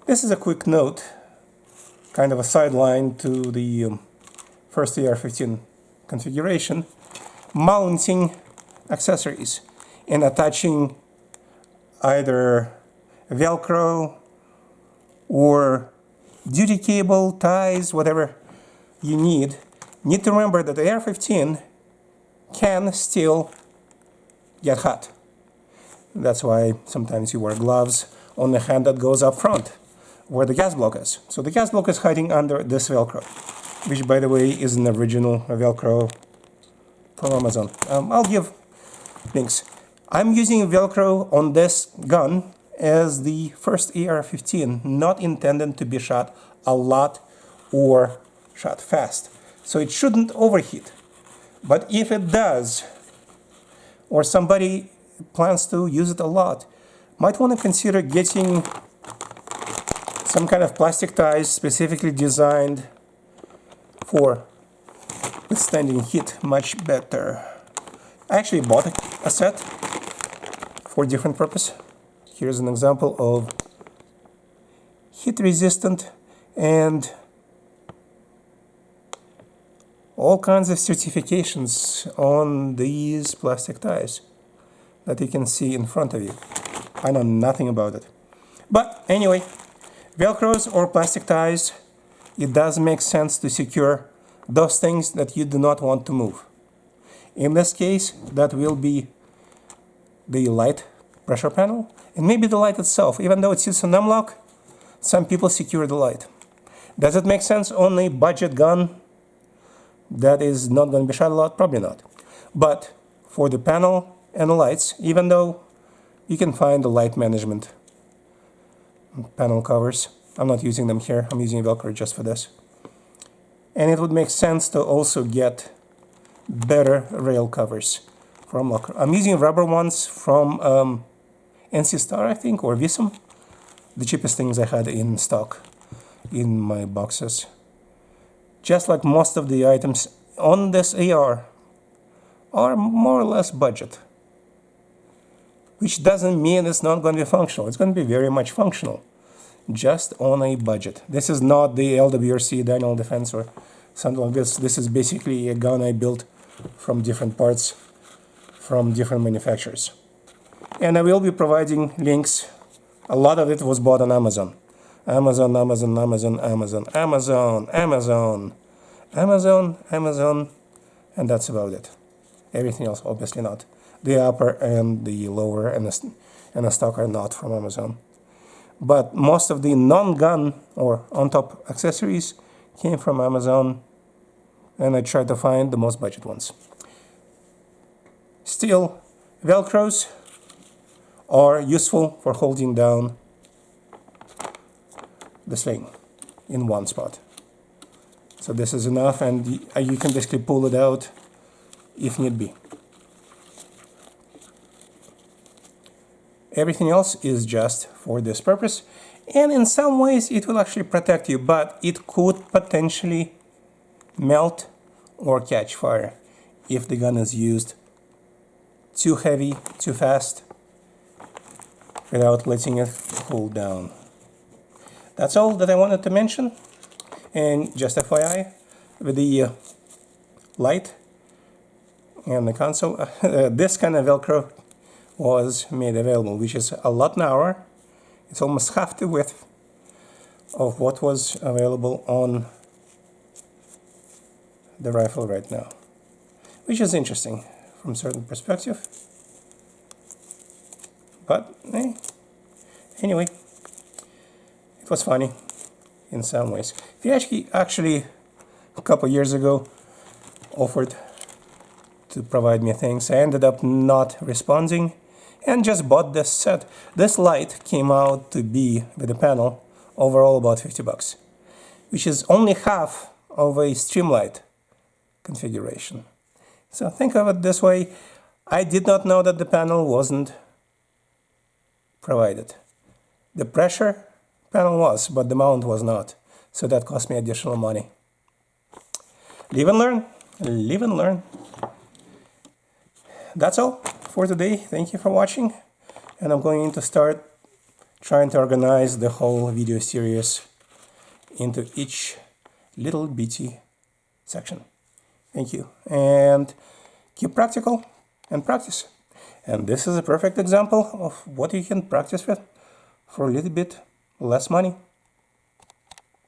This is a quick note, kind of a sideline to the first AR-15 configuration. Mounting accessories and attaching either Velcro or duty cable, ties, whatever you need to remember that the AR-15 can still get hot. That's why sometimes you wear gloves on the hand that goes up front, where the gas block is. So the gas block is hiding under this Velcro, which, by the way, is an original Velcro from Amazon. I'll give links. I'm using Velcro on this gun as the first AR-15, not intended to be shot a lot or shot fast. So it shouldn't overheat. But if it does, or somebody plans to use it a lot, might want to consider getting some kind of plastic ties specifically designed for withstanding heat much better. I actually bought a set for different purpose. Here's an example of heat resistant and all kinds of certifications on these plastic ties that you can see in front of you. I know nothing about it. But anyway, Velcros or plastic ties, it does make sense to secure those things that you do not want to move. In this case, that will be the light pressure panel and maybe the light itself. Even though it sits on M-lock, some people secure the light. Does it make sense on a budget gun that is not going to be shot a lot? Probably not. But for the panel and the lights, even though you can find the light management panel covers, I'm not using them here, I'm using Velcro just for this. And it would make sense to also get better rail covers from Velcro. I'm using rubber ones from NC Star, I think, or Visum. The cheapest things I had in stock in my boxes. Just like most of the items on this AR are more or less budget. Which doesn't mean it's not going to be functional. It's going to be very much functional. Just on a budget. This is not the LWRC Daniel Defense or something like this. This is basically a gun I built from different parts from different manufacturers. And I will be providing links. A lot of it was bought on Amazon. Amazon, Amazon, Amazon, Amazon, Amazon, Amazon, Amazon, Amazon, and that's about it. Everything else, obviously not. The upper and the lower and the stock are not from Amazon. But most of the non-gun or on-top accessories came from Amazon, and I tried to find the most budget ones. Still, Velcros are useful for holding down the sling in one spot. So this is enough, and you can basically pull it out if need be. Everything else is just for this purpose, and in some ways it will actually protect you, but it could potentially melt or catch fire if the gun is used too heavy, too fast, without letting it cool down. That's all that I wanted to mention. And just FYI, with the light and the console, this kind of Velcro was made available, which is a lot narrower. It's almost half the width of what was available on the rifle right now, which is interesting from a certain perspective. But anyway, it was funny in some ways. He actually a couple years ago offered to provide me things. I ended up not responding and just bought this set. This light came out to be, with the panel, overall about $50, which is only half of a Streamlight configuration. So think of it this way. I did not know that the panel wasn't provided. The pressure panel was, but the mount was not. So that cost me additional money. Live and learn. Live and learn. That's all for today. Thank you for watching. And I'm going to start trying to organize the whole video series into each little bitty section. Thank you, and keep practical and practice. And this is a perfect example of what you can practice with for a little bit less money.